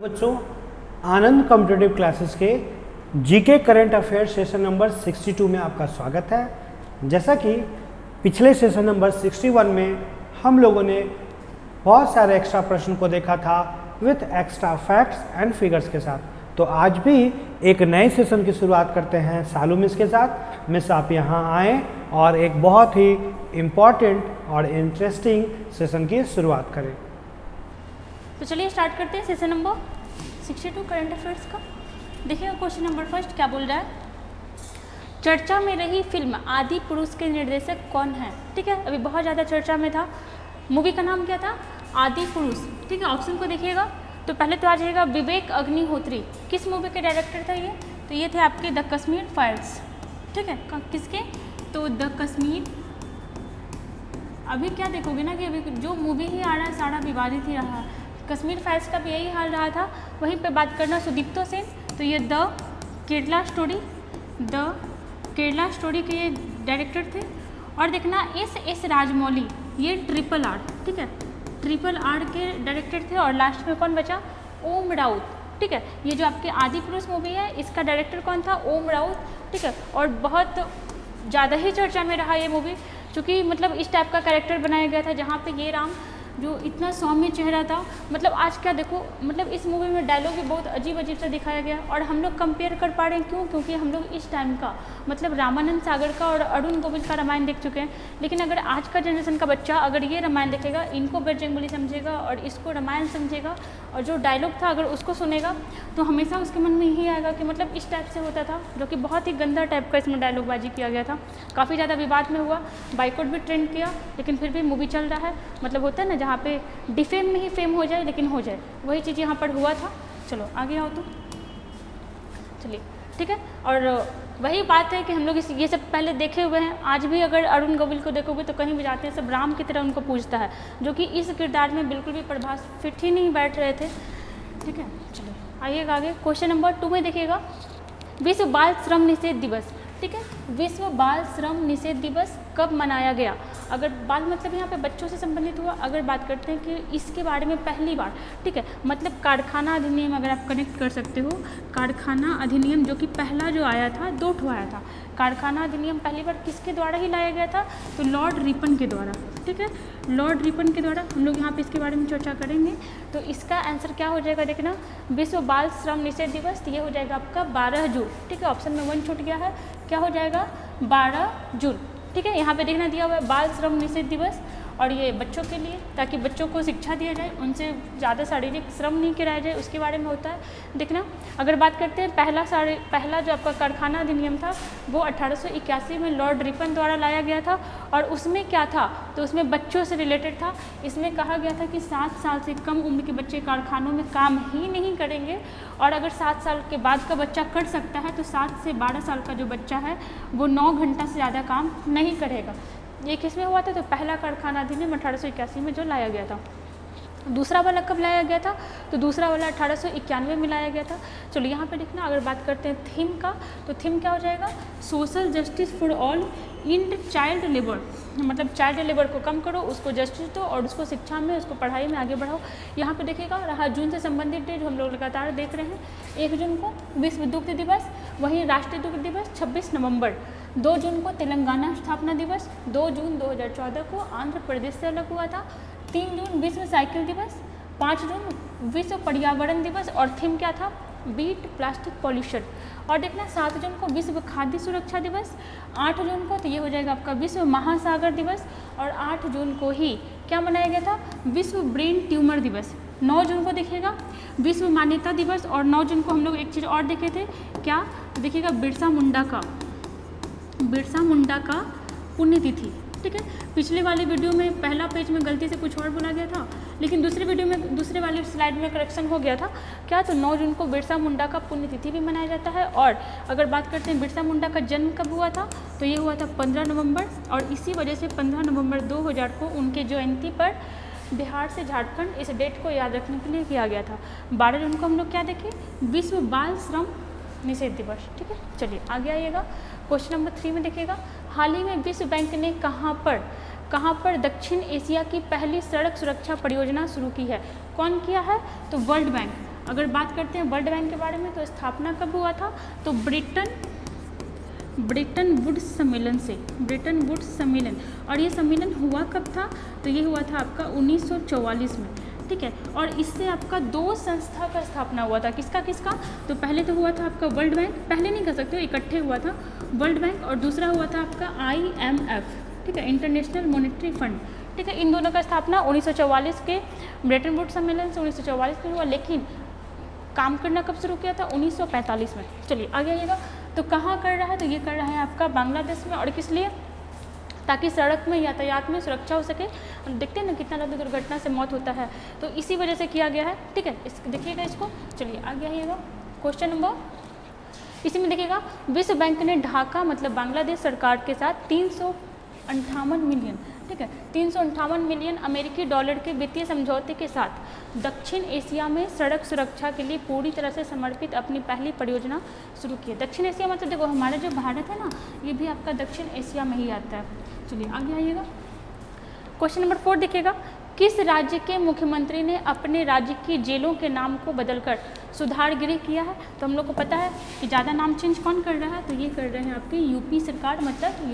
बच्चों, आनंद competitive classes के GK current affair session number 62 में आपका स्वागत है। जैसा कि पिछले सेशन नंबर 61 में हम लोगों ने बहुत सारे एक्स्ट्रा प्रश्न को देखा था with extra facts and figures के साथ, तो आज भी एक नए सेशन की शुरुआत करते हैं सालू मिस के साथ। मिस आप यहाँ आएँ और एक बहुत ही इम्पॉर्टेंट और इंटरेस्टिंग सेशन की शुरुआत करें। तो चलिए स्टार्ट करते हैं सेशन नंबर 62 करंट अफेयर्स का। देखिए क्वेश्चन नंबर फर्स्ट क्या बोल रहा है। चर्चा में रही फिल्म आदि पुरुष के निर्देशक कौन है? ठीक है, अभी बहुत ज़्यादा चर्चा में था। मूवी का नाम क्या था? आदि पुरुष। ठीक है, ऑप्शन को देखिएगा तो पहले तो आ जाएगा विवेक अग्निहोत्री। किस मूवी के डायरेक्टर था ये? तो ये थे आपके द कश्मीर फाइल्स। ठीक है, किसके? तो द कश्मीर। अभी क्या देखोगे ना कि अभी जो मूवी ही आ रहा है सारा विवादित ही रहा। कश्मीर फाइल्स का भी यही हाल रहा था। वहीं पे बात करना सुदीप्तो सेन, तो ये द केरला स्टोरी के ये डायरेक्टर थे। और देखना एस राजमौली, ये ट्रिपल आर। ठीक है, ट्रिपल आर के डायरेक्टर थे। और लास्ट में कौन बचा? ओम राउत। ठीक है, ये जो आपके आदि पुरुष मूवी है इसका डायरेक्टर कौन था? ओम राउत। ठीक है, और बहुत ज़्यादा ही चर्चा में रहा ये मूवी, क्योंकि मतलब इस टाइप का कैरेक्टर बनाया गया था जहाँ पे ये राम जो इतना सौम्य चेहरा था। मतलब आज क्या देखो, मतलब इस मूवी में डायलॉग भी बहुत अजीब सा दिखाया गया। और हम लोग कंपेयर कर पा रहे हैं क्यों? क्योंकि हम लोग इस टाइम का मतलब रामानंद सागर का और अरुण गोविल का रामायण देख चुके हैं। लेकिन अगर आज का जनरेशन का बच्चा अगर ये रामायण देखेगा, इनको बजरंगबली समझेगा और इसको रामायण समझेगा, और जो डायलॉग था अगर उसको सुनेगा तो हमेशा उसके मन में यही आएगा कि मतलब इस टाइप से होता था, जो कि बहुत ही गंदा टाइप का इसमें डायलॉगबाजी किया गया था। काफ़ी ज़्यादा विवाद में हुआ, बाइकआउट भी ट्रेंड किया, लेकिन फिर भी मूवी चल रहा है। मतलब होता है ना जहाँ पे डिफेम में ही फेम हो जाए लेकिन हो जाए, वही चीज़ यहाँ पर हुआ था। चलो आगे आओ तो चलिए। ठीक है, और वही बात है कि हम लोग ये सब पहले देखे हुए हैं। आज भी अगर अरुण गोविल को देखोगे तो कहीं भी जाते हैं सब राम की तरह उनको पूजता है, जो कि इस किरदार में बिल्कुल भी प्रभास फिट ही नहीं बैठ रहे थे। ठीक है, चलो आइएगा आगे। क्वेश्चन नंबर 2 में देखिएगा, विश्व बाल श्रम निषेध दिवस। ठीक है, विश्व बाल श्रम निषेध दिवस कब मनाया गया? अगर बाल मतलब यहाँ पे बच्चों से संबंधित हुआ। अगर बात करते हैं कि इसके बारे में पहली बार, ठीक है, मतलब कारखाना अधिनियम अगर आप कनेक्ट कर सकते हो, कारखाना अधिनियम जो कि पहला जो आया था, 2 ठो आया था। कारखाना अधिनियम पहली बार किसके द्वारा ही लाया गया था? तो लॉर्ड रिपन के द्वारा। ठीक है, लॉर्ड रिपन के द्वारा। हम लोग यहाँ पे इसके बारे में चर्चा करेंगे। तो इसका आंसर क्या हो जाएगा देखना, विश्व बाल श्रम निषेध दिवस ये हो जाएगा आपका 12 जून। ठीक है, ऑप्शन में 1 छूट गया है, क्या हो जाएगा? 12 जून। ठीक है, यहाँ पे देखना दिया हुआ है बाल श्रम निषेध दिवस, और ये बच्चों के लिए, ताकि बच्चों को शिक्षा दिया जाए, उनसे ज़्यादा शारीरिक श्रम नहीं कराया जाए, उसके बारे में होता है। देखना अगर बात करते हैं पहला जो आपका कारखाना अधिनियम था वो 1881 में लॉर्ड रिपन द्वारा लाया गया था। और उसमें क्या था? तो उसमें बच्चों से रिलेटेड था। इसमें कहा गया था कि 7 साल से कम उम्र के बच्चे कारखानों में काम ही नहीं करेंगे, और अगर 7 साल के बाद का बच्चा कर सकता है तो 7 से 12 साल का जो बच्चा है वो 9 घंटा से ज़्यादा काम नहीं करेगा। ये किस में हुआ था? तो पहला कारखाना अधिनियम 1881 में जो लाया गया था। दूसरा वाला कब लाया गया था? तो दूसरा वाला 1891 में लाया गया था। चलो यहाँ पे देखना, अगर बात करते हैं थीम का, तो थीम क्या हो जाएगा? Social justice for all in child labour. मतलब चाइल्ड लेबर को कम करो, उसको जस्टिस दो और उसको शिक्षा में, उसको पढ़ाई में आगे बढ़ाओ। यहाँ पे देखिएगा रहा जून से संबंधित डे जो हम लोग लगातार देख रहे हैं। 1 जून को विश्व दुग्ध दिवस, वहीं राष्ट्रीय दुग्ध दिवस 26 नवंबर। 2 जून को तेलंगाना स्थापना दिवस। 2 जून 2014 को आंध्र प्रदेश से अलग हुआ था। 3 जून विश्व साइकिल दिवस। 5 जून विश्व पर्यावरण दिवस, और थीम क्या था? Beat plastic pollution. और देखना 7 जून को विश्व खाद्य सुरक्षा दिवस। 8 जून को तो ये हो जाएगा आपका विश्व महासागर दिवस। और 8 जून को ही क्या मनाया गया था? विश्व ब्रेन ट्यूमर दिवस। 9 जून को देखिएगा विश्व मान्यता दिवस। और 9 जून को हम लोग एक चीज़ और देखे थे, क्या? देखिएगा बिरसा मुंडा का पुण्यतिथि। ठीक है, पिछले वाले वीडियो में पहला पेज में गलती से कुछ और बोला गया था, लेकिन दूसरे वीडियो में दूसरे वाली स्लाइड में करेक्शन हो गया था। क्या? तो 9 जून को बिरसा मुंडा का पुण्यतिथि भी मनाया जाता है। और अगर बात करते हैं बिरसा मुंडा का जन्म कब हुआ था, तो ये हुआ था 15 नवंबर। और इसी वजह से 15 नवंबर 2000 को उनके जयंती पर बिहार से झारखंड इस डेट को याद रखने के लिए किया गया था। 12 जून को हम लोग क्या देखें? विश्व बाल श्रम निषेध दिवस। ठीक है, चलिए आगे आइएगा। क्वेश्चन नंबर 3 में देखिएगा, हाल ही में विश्व बैंक ने कहाँ पर दक्षिण एशिया की पहली सड़क सुरक्षा परियोजना शुरू की है? कौन किया है? तो वर्ल्ड बैंक। अगर बात करते हैं वर्ल्ड बैंक के बारे में तो स्थापना कब हुआ था, तो ब्रेटन वुड्स सम्मेलन से, ब्रेटन वुड्स सम्मेलन। और ये सम्मेलन हुआ कब था, तो ये हुआ था आपका 1944 में, ठीक है। और इससे आपका 2 संस्था का स्थापना हुआ था, किसका किसका, तो पहले तो हुआ था आपका वर्ल्ड बैंक, पहले नहीं कह सकते हो, इकट्ठे हुआ था वर्ल्ड बैंक, और दूसरा हुआ था आपका IMF, ठीक है, इंटरनेशनल मॉनेटरी फंड, ठीक है। इन दोनों का स्थापना 1944 के ब्रेटन वुड्स सम्मेलन से 1944 में हुआ, लेकिन काम करना कब शुरू किया था, 1945 में। चलिए आगे आइएगा, तो कहाँ कर रहा है, तो ये कर रहा है आपका बांग्लादेश में। और किस लिए, ताकि सड़क में यातायात में सुरक्षा हो सके। देखते हैं ना कितना ज़्यादा दुर्घटना से मौत होता है, तो इसी वजह से किया गया है, ठीक है। इस देखिएगा इसको, चलिए आगे आइएगा। क्वेश्चन नंबर, इसी में देखिएगा, विश्व बैंक ने ढाका मतलब बांग्लादेश सरकार के साथ 358 मिलियन, ठीक है, 358 मिलियन अमेरिकी डॉलर के वित्तीय समझौते के साथ दक्षिण एशिया में सड़क सुरक्षा के लिए पूरी तरह से समर्पित अपनी पहली परियोजना शुरू की है। दक्षिण एशिया मतलब देखो हमारा जो भारत है ना, ये भी आपका दक्षिण एशिया में ही आता है। चलिए आगे आइएगा। क्वेश्चन नंबर 4 देखिएगा, किस राज्य के मुख्यमंत्री ने अपने राज्य की जेलों के नाम को बदलकर सुधार गृह किया है, तो हम लोग को पता है कि ज़्यादा नाम चेंज कौन कर रहा है, तो ये कर रहे हैं आपकी यूपी सरकार, मतलब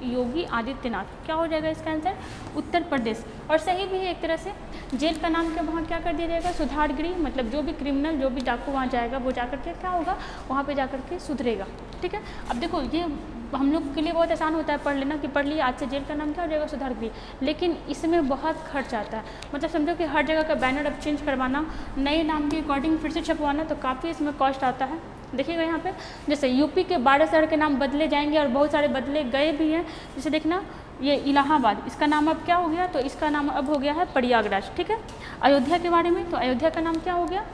योगी आदित्यनाथ। क्या हो जाएगा इसका आंसर, उत्तर प्रदेश। और सही भी है एक तरह से, जेल का नाम क्या वहाँ क्या कर दिया जाएगा, सुधार गृह, मतलब जो भी क्रिमिनल जो भी डाकू वहाँ जाएगा वो जाकर के क्या होगा, वहाँ पर जाकर के सुधरेगा, ठीक है। अब देखो ये हम लोग के लिए बहुत आसान होता है पढ़ लेना कि पढ़ लिया, आज से जेल का नाम क्या हो जाएगा, सुधार गृह, लेकिन इसमें बहुत खर्च आता है। मतलब समझो कि हर जगह का बैनर अब चेंज करवाना, नए नाम के अकॉर्डिंग फिर से छपवाना, तो काफ़ी इसमें कॉस्ट आता है। देखिएगा यहाँ पे, जैसे यूपी के 12 शहर के नाम बदले जाएंगे और बहुत सारे बदले गए भी हैं। जैसे देखना ये इलाहाबाद, इसका नाम अब क्या हो गया, तो इसका नाम अब हो गया है प्रयागराज, ठीक है। अयोध्या के बारे में, तो अयोध्या का नाम क्या हो गया,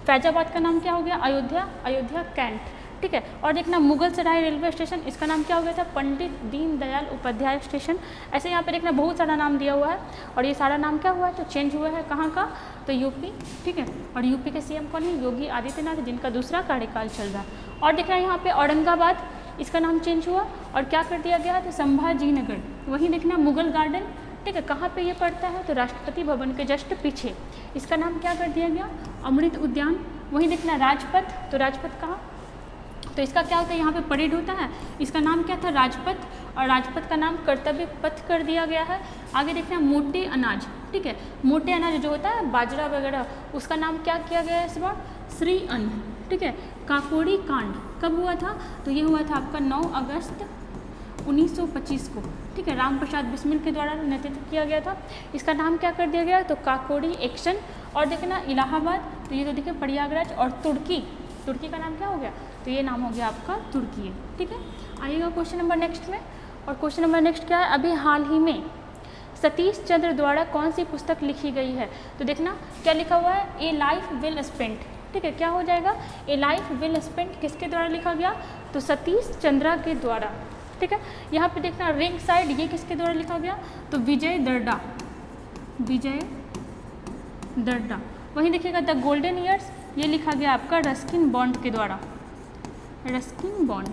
फैजाबाद का नाम क्या हो गया, अयोध्या कैंट, ठीक है। और देखना मुगल सराय रेलवे स्टेशन, इसका नाम क्या हो गया था, पंडित दीनदयाल उपाध्याय स्टेशन। ऐसे यहाँ पे देखना बहुत सारा नाम दिया हुआ है, और ये सारा नाम क्या हुआ है, तो चेंज हुआ है कहाँ का, तो यूपी, ठीक है। और यूपी के CM कौन है, योगी आदित्यनाथ, जिनका दूसरा कार्यकाल चल रहा है। और देखना यहाँ पे औरंगाबाद, इसका नाम चेंज हुआ और क्या कर दिया गया है, तो संभाजी नगर। वहीं देखना मुगल गार्डन, ठीक है, कहाँ पे ये पड़ता है, तो राष्ट्रपति भवन के जस्ट पीछे, इसका नाम क्या कर दिया गया, अमृत उद्यान। वहीं देखना राजपथ, तो राजपथ कहाँ, तो इसका क्या होता है, यहाँ पे परेड होता है, इसका नाम क्या था, राजपथ, और राजपथ का नाम कर्तव्य पथ कर दिया गया है। आगे देखना मोटे अनाज, ठीक है, मोटे अनाज जो होता है बाजरा वगैरह, उसका नाम क्या किया गया है इस बार, श्री अन्न, ठीक है। काकोड़ी कांड कब हुआ था, तो ये हुआ था आपका 9 अगस्त 1925 को, ठीक है, राम प्रसाद बिस्मिल के द्वारा नेतृत्व किया गया था। इसका नाम क्या कर दिया गया, तो काकोड़ी एक्शन। और देखना इलाहाबाद, तो ये तो देखिए प्रयागराज। और तुर्की का नाम क्या हो गया, तो ये नाम हो गया आपका तुर्की, ठीक है। आइएगा क्वेश्चन नंबर नेक्स्ट में, और क्वेश्चन नंबर नेक्स्ट क्या है, अभी हाल ही में सतीश चंद्र द्वारा कौन सी पुस्तक लिखी गई है, तो देखना क्या लिखा हुआ है, ए लाइफ वेल स्पेंट, ठीक है। क्या हो जाएगा, ए लाइफ वेल स्पेंट किसके द्वारा लिखा गया, तो सतीश चंद्रा के द्वारा, ठीक है। यहाँ पे देखना रिंग साइड, ये किसके द्वारा लिखा गया, तो विजय दर्डा। वहीं देखिएगा द गोल्डन ईयर्स, ये लिखा गया आपका रस्किन बॉन्ड के द्वारा, रस्किन बॉन्ड,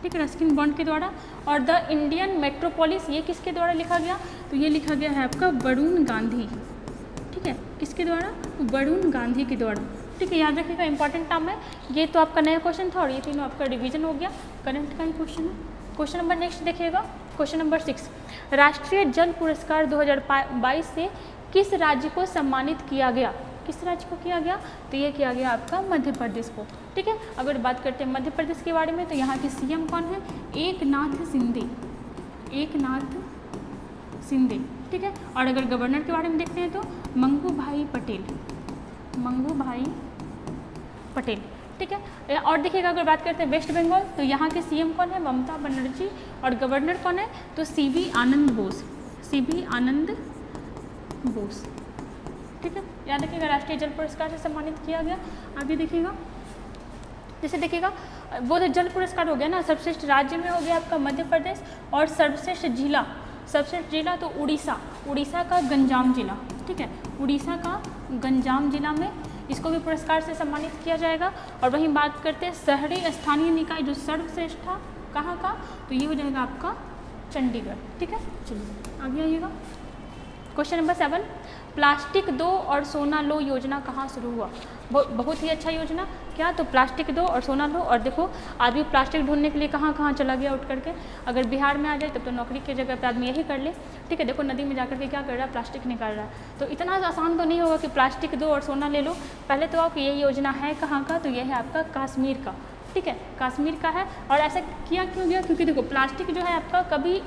ठीक है, रस्किन बॉन्ड के द्वारा। और द इंडियन मेट्रोपोलिस, ये किसके द्वारा लिखा गया, तो ये लिखा गया है आपका वरुण गांधी, ठीक है, किसके द्वारा, वरुण गांधी के द्वारा, ठीक है। याद रखिएगा इंपॉर्टेंट नाम है ये, तो आपका नया क्वेश्चन था और ये तीनों आपका रिवीजन हो गया, करंट का ही क्वेश्चन है। क्वेश्चन नंबर नेक्स्ट देखिएगा, क्वेश्चन नंबर 6, राष्ट्रीय जल पुरस्कार 2022 से किस राज्य को सम्मानित किया गया, किस राज्य को किया गया, तो ये किया गया आपका मध्य प्रदेश को, ठीक है। अगर बात करते हैं मध्य प्रदेश के बारे में, तो यहाँ के CM कौन है, एकनाथ शिंदे, ठीक है। और अगर गवर्नर के बारे में देखते हैं तो मंगू भाई पटेल, ठीक है। और देखिएगा अगर बात करते हैं वेस्ट बंगाल, तो यहाँ के CM कौन है, ममता बनर्जी, और गवर्नर कौन है, तो CB आनंद बोस, ठीक है। याद रखिएगा राष्ट्रीय जल पुरस्कार से सम्मानित किया गया। आगे देखिएगा, जैसे देखिएगा वो तो जल पुरस्कार हो गया ना, सर्वश्रेष्ठ राज्य में हो गया आपका मध्य प्रदेश, और सर्वश्रेष्ठ जिला तो उड़ीसा का गंजाम जिला, ठीक है, उड़ीसा का गंजाम जिला में इसको भी पुरस्कार से सम्मानित किया जाएगा। और वहीं बात करते हैं शहरी स्थानीय निकाय जो सर्वश्रेष्ठ था कहाँ का, तो ये हो जाएगा आपका चंडीगढ़, ठीक है। चलिए आगे आइएगा। क्वेश्चन नंबर 7, प्लास्टिक दो और सोना लो योजना कहाँ शुरू हुआ? बहुत ही अच्छा योजना क्या, तो प्लास्टिक दो और सोना लो। और देखो आदमी प्लास्टिक ढूंढने के लिए कहाँ कहाँ चला गया उठ करके, अगर बिहार में आ जाए तब तो नौकरी की जगह पे आदमी यही कर ले, ठीक है। देखो नदी में जाकर के क्या कर रहा है, प्लास्टिक निकाल रहा है। तो इतना आसान तो नहीं होगा कि प्लास्टिक दो और सोना ले लो। पहले तो आप ये योजना है कहाँ का, तो यह है आपका कश्मीर का, ठीक है, कश्मीर का है। और ऐसा किया क्यों गया, क्योंकि देखो प्लास्टिक जो है आपका कभी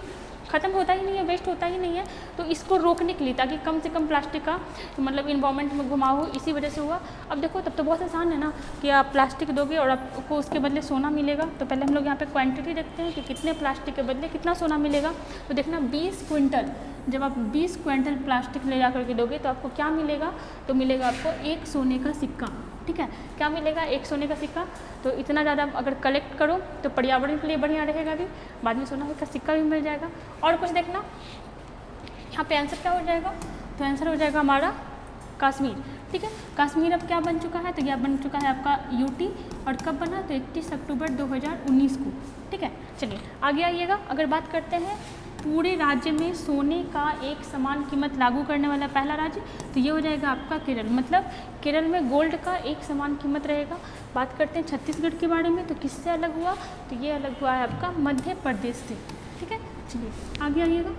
ख़त्म होता ही नहीं है, वेस्ट होता ही नहीं है, तो इसको रोकने के लिए ताकि कम से कम प्लास्टिक का मतलब इन्वायरमेंट में घुमाव हो, इसी वजह से हुआ। अब देखो तब तो बहुत आसान है ना कि आप प्लास्टिक दोगे और आपको उसके बदले सोना मिलेगा। तो पहले हम लोग यहाँ पे क्वांटिटी देखते हैं कि कितने प्लास्टिक के बदले कितना सोना मिलेगा। तो देखना 20 क्विंटल, जब आप 20 क्विंटल प्लास्टिक ले जा करके दोगे तो आपको क्या मिलेगा, तो मिलेगा आपको एक सोने का सिक्का, ठीक है। क्या मिलेगा, एक सोने का सिक्का। तो इतना ज़्यादा अगर कलेक्ट करो तो पर्यावरण के लिए बढ़िया रहेगा, भी बाद में सोना का सिक्का भी मिल जाएगा। और कुछ देखना यहाँ पे आंसर क्या हो जाएगा, तो आंसर हो जाएगा हमारा कश्मीर, ठीक है। कश्मीर अब क्या बन चुका है, तो यह बन चुका है आपका यूटी। और कब बना, तो 31 अक्टूबर 2019 को, ठीक है। चलिए आगे आइएगा, अगर बात करते हैं पूरे राज्य में सोने का एक समान कीमत लागू करने वाला पहला राज्य, तो ये हो जाएगा आपका केरल। मतलब केरल में गोल्ड का एक समान कीमत रहेगा। बात करते हैं छत्तीसगढ़ के बारे में, तो किससे अलग हुआ, तो ये अलग हुआ है आपका मध्य प्रदेश से, ठीक है। चलिए आगे आइएगा,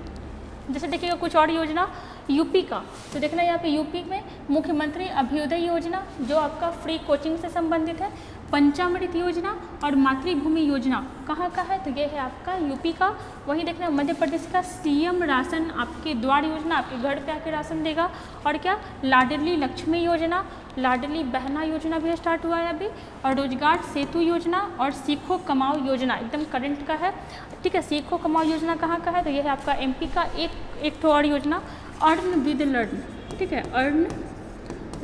जैसे देखिएगा कुछ और योजना यूपी का, तो देखना यहाँ पे यूपी में मुख्यमंत्री अभ्युदय योजना जो आपका फ्री कोचिंग से संबंधित है, पंचामृत योजना और मातृभूमि योजना कहाँ का है, तो ये है आपका यूपी का। वहीं देखना मध्य प्रदेश का सीएम राशन आपके द्वार योजना, आपके घर पे आके राशन देगा। और क्या, लाडली लक्ष्मी योजना, लाडली बहना योजना भी स्टार्ट हुआ है अभी। और रोजगार सेतु योजना और सीखो कमाओ योजना एकदम करंट का है, ठीक है। सीखो कमाओ योजना कहाँ का है, तो यह है आपका एमपी का। एक तो और योजना अर्न विद लर्न, ठीक है, अर्न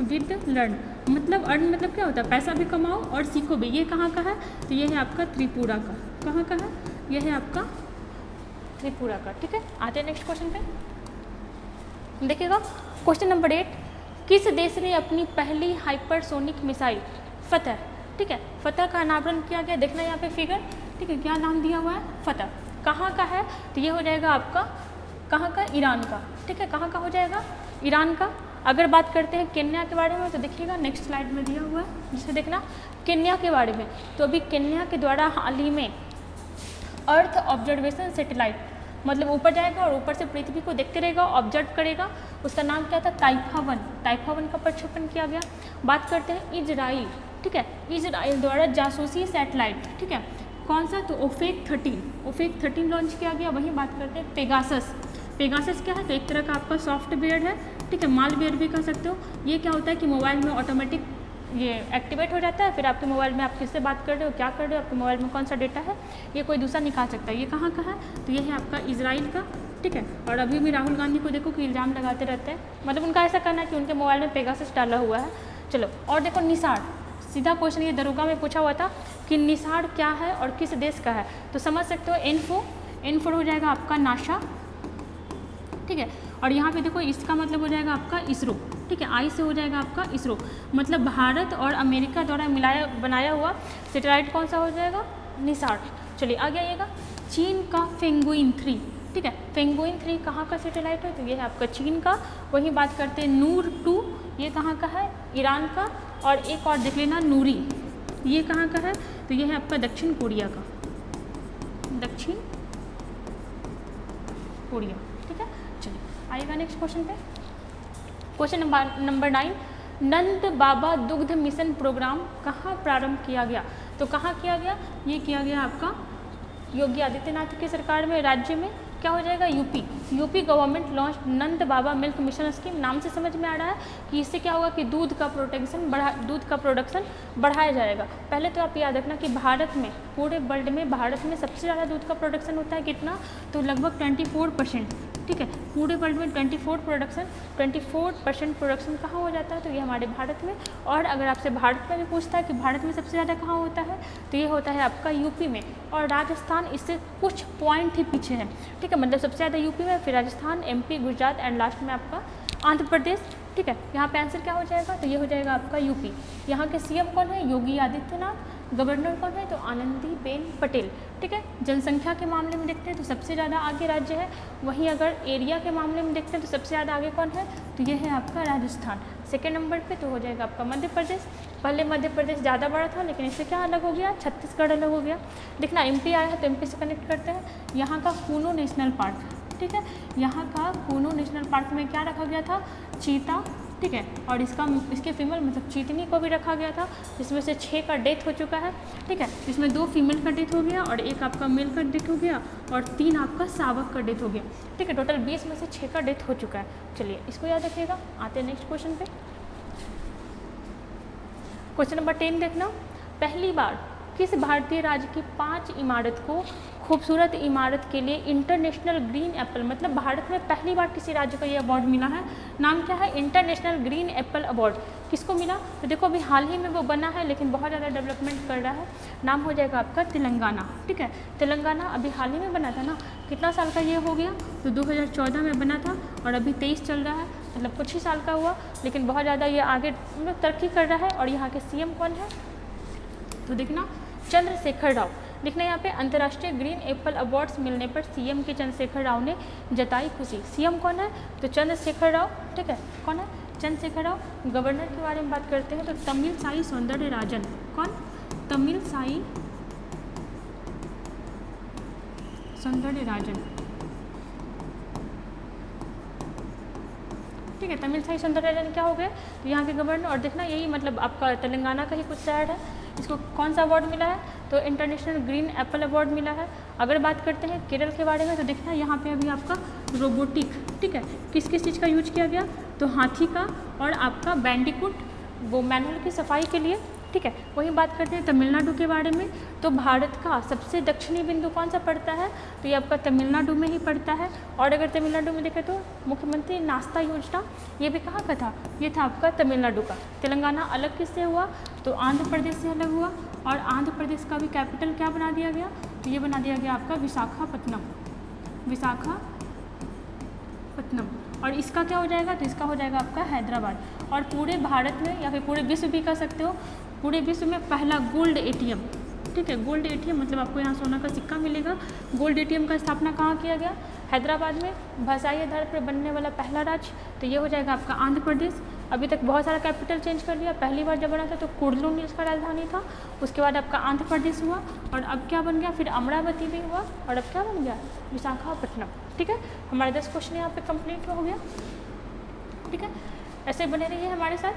विद लर्न मतलब अर्न मतलब क्या होता है, पैसा भी कमाओ और सीखो भी। ये कहाँ का है, तो ये है आपका त्रिपुरा का। कहाँ का है, ये है आपका त्रिपुरा का, ठीक है। आते हैं नेक्स्ट क्वेश्चन पे, देखिएगा क्वेश्चन नंबर 8, किस देश ने अपनी पहली हाइपरसोनिक मिसाइल फतह, ठीक है, फतह का अनावरण किया गया। देखना यहाँ पे फिगर, ठीक है, क्या नाम दिया हुआ है, फतह। कहाँ का है, तो ये हो जाएगा आपका कहाँ का, ईरान का, ठीक है। कहाँ का हो जाएगा, ईरान का। अगर बात करते हैं केन्या के बारे में, तो देखिएगा नेक्स्ट स्लाइड में दिया हुआ है, जिसे देखना केन्या के बारे में। तो अभी केन्या के द्वारा हाल ही में अर्थ ऑब्जर्वेशन सैटेलाइट, मतलब ऊपर जाएगा और ऊपर से पृथ्वी को देखते रहेगा, ऑब्जर्व करेगा, उसका नाम क्या था, टाइफा 1 का प्रक्षेपण किया गया। बात करते हैं इजराइल, ठीक है, इजराइल द्वारा जासूसी सैटेलाइट, ठीक है, कौन सा, तो ओफेक 13 लॉन्च किया गया। वहीं बात करते हैं पेगासस क्या है, तो एक तरह का आपका सॉफ्टवेयर है, ठीक है, मालवेयर भी कह सकते हो। ये क्या होता है कि मोबाइल में ऑटोमेटिक ये एक्टिवेट हो जाता है, फिर आपके मोबाइल में आप किससे बात कर रहे हो, क्या कर रहे हो, आपके मोबाइल में कौन सा डेटा है, ये कोई दूसरा निकाल सकता है। ये कहाँ का है, तो ये है आपका इजराइल का, ठीक है। और अभी भी राहुल गांधी को देखो कि इल्ज़ाम लगाते रहते हैं, मतलब उनका ऐसा करना है कि उनके मोबाइल में पेगासस डाला हुआ है। चलो और देखो निसार, सीधा क्वेश्चन ये दरोगा में पूछा हुआ था कि निसार क्या है और किस देश का है, तो समझ सकते हो इन्फो हो जाएगा आपका नासा, ठीक है। और यहाँ पे देखो इसका मतलब हो जाएगा आपका इसरो, ठीक है, आई से हो जाएगा आपका इसरो, मतलब भारत और अमेरिका द्वारा बनाया हुआ सैटेलाइट कौन सा हो जाएगा, निसार। चलिए आगे आइएगा, चीन का पेंगुइन 3, ठीक है, पेंगुइन 3 कहाँ का सैटेलाइट है, तो ये है आपका चीन का। वहीं बात करते हैं नूर 2, ये कहाँ का है, ईरान का। और एक और देख लेना नूरी, ये कहाँ का है, तो ये है आपका दक्षिण कोरिया का, दक्षिण कोरिया, ठीक है। चलिए आइएगा नेक्स्ट क्वेश्चन पे, क्वेश्चन नंबर 9, नंद बाबा दुग्ध मिशन प्रोग्राम कहाँ प्रारंभ किया गया, तो कहाँ किया गया, ये किया गया आपका योगी आदित्यनाथ की सरकार में, राज्य में क्या हो जाएगा, यूपी गवर्नमेंट लॉन्च नंद बाबा मिल्क मिशन स्कीम। नाम से समझ में आ रहा है कि इससे क्या होगा कि दूध का प्रोडक्शन बढ़ाया जाएगा। पहले तो आप याद रखना कि भारत में, पूरे वर्ल्ड में भारत में सबसे ज़्यादा दूध का प्रोडक्शन होता है कितना, तो लगभग 24%, ठीक है। पूरे वर्ल्ड में 24% प्रोडक्शन कहाँ हो जाता है, तो ये हमारे भारत में। और अगर आपसे भारत में भी पूछता है कि भारत में सबसे ज़्यादा कहाँ होता है, तो ये होता है आपका यूपी में, और राजस्थान इससे कुछ पॉइंट ही पीछे है, ठीक है। मतलब सबसे ज़्यादा यूपी में, फिर Rajasthan, MP, Gujarat and last में आपका आंध्र प्रदेश, ठीक है। यहाँ पे आंसर क्या हो जाएगा, तो ये हो जाएगा आपका यूपी। यहाँ के सीएम कौन है, योगी आदित्यनाथ। गवर्नर कौन है, तो आनंदीबेन पटेल। ठीक है। जनसंख्या के मामले में देखते हैं तो सबसे ज़्यादा आगे राज्य है। वहीं अगर एरिया के मामले में देखते हैं तो सबसे ज़्यादा आगे कौन है, तो ये है आपका राजस्थान। सेकेंड नंबर पे तो हो जाएगा आपका मध्य प्रदेश। पहले मध्य प्रदेश ज़्यादा बड़ा था, लेकिन इससे क्या अलग हो गया, छत्तीसगढ़ अलग हो गया। देखना एमपी आया है तो एमपी से कनेक्ट करते हैं। यहाँ का कूनो नेशनल पार्क, ठीक है, यहाँ का कूनो नेशनल पार्क में क्या रखा गया था, चीता। ठीक है। और इसके फीमेल मतलब चीतनी को भी रखा गया था, जिसमें से 6 का डेथ हो चुका है। ठीक है। इसमें 2 फीमेल का डेथ हो गया और 1 आपका मेल का डेथ हो गया और 3 आपका शावक का डेथ हो गया। ठीक है। टोटल 20 में से 6 का डेथ हो चुका है। चलिए इसको याद रखिएगा। आते हैं नेक्स्ट क्वेश्चन पे। क्वेश्चन नंबर 10 देखना। पहली बार किस भारतीय राज्य की 5 इमारत को खूबसूरत इमारत के लिए इंटरनेशनल ग्रीन एप्पल, मतलब भारत में पहली बार किसी राज्य को ये अवार्ड मिला है। नाम क्या है, इंटरनेशनल ग्रीन एप्पल अवार्ड। किसको मिला, तो देखो अभी हाल ही में वो बना है, लेकिन बहुत ज़्यादा डेवलपमेंट कर रहा है। नाम हो जाएगा आपका तेलंगाना। ठीक है। तेलंगाना अभी हाल ही में बना था ना, कितना साल का ये हो गया, तो 2014 में बना था और अभी 23 चल रहा है, मतलब कुछ ही साल का हुआ, लेकिन बहुत ज़्यादा ये आगे मतलब तरक्की कर रहा है। और यहाँ के सीएम कौन है, तो देखना चंद्रशेखर राव। देखना यहाँ पे अंतर्राष्ट्रीय ग्रीन एप्पल अवार्ड्स मिलने पर सीएम के चंद्रशेखर राव ने जताई खुशी। सीएम कौन है, तो चंद्रशेखर राव। ठीक है। कौन है, चंद्रशेखर राव। गवर्नर के बारे में बात करते हैं तो तमिलसाई सौंदरराजन। कौन, तमिलसाई सौंदरराजन। ठीक है। तमिलसाई सौंदरराजन क्या हो गए, तो यहाँ के गवर्नर। और देखना यही मतलब आपका तेलंगाना का ही कुछ शहर है, इसको कौन सा अवार्ड मिला है, तो इंटरनेशनल ग्रीन एप्पल अवार्ड मिला है। अगर बात करते हैं केरल के बारे में तो देखना यहाँ पे अभी आपका रोबोटिक, ठीक है, किस किस चीज़ का यूज किया गया, तो हाथी का और आपका बैंडिकूट, वो मैनुअल की सफाई के लिए। ठीक है। वहीं बात करते हैं तमिलनाडु के बारे में, तो भारत का सबसे दक्षिणी बिंदु कौन सा पड़ता है, तो ये आपका तमिलनाडु में ही पड़ता है। और अगर तमिलनाडु में देखें तो मुख्यमंत्री नाश्ता योजना, ये भी कहाँ का था, ये था आपका तमिलनाडु का। तेलंगाना अलग किससे हुआ, तो आंध्र प्रदेश से अलग हुआ। और आंध्र प्रदेश का भी कैपिटल क्या बना दिया गया, तो ये बना दिया गया आपका विशाखापट्टनम। विशाखापट्टनम। और इसका क्या हो जाएगा, तो इसका हो जाएगा आपका हैदराबाद। और पूरे भारत में या फिर पूरे विश्व भी कह सकते हो, पूरे विश्व में पहला गोल्ड एटीएम। ठीक है। गोल्ड एटीएम मतलब आपको यहाँ सोना का सिक्का मिलेगा। गोल्ड एटीएम का स्थापना कहाँ किया गया, हैदराबाद में। भाषाई आधार पर बनने वाला पहला राज्य, तो ये हो जाएगा आपका आंध्र प्रदेश। अभी तक बहुत सारा कैपिटल चेंज कर लिया। पहली बार जब बना था तो कुर्नूल इसका राजधानी था, उसके बाद आपका आंध्र प्रदेश हुआ और अब क्या बन गया, फिर अमरावती भी हुआ और अब क्या बन गया, विशाखापट्टनम। ठीक है। हमारे 10 क्वेश्चन यहाँ पे कंप्लीट हो गया। ठीक है। ऐसे बने रहिए हमारे साथ।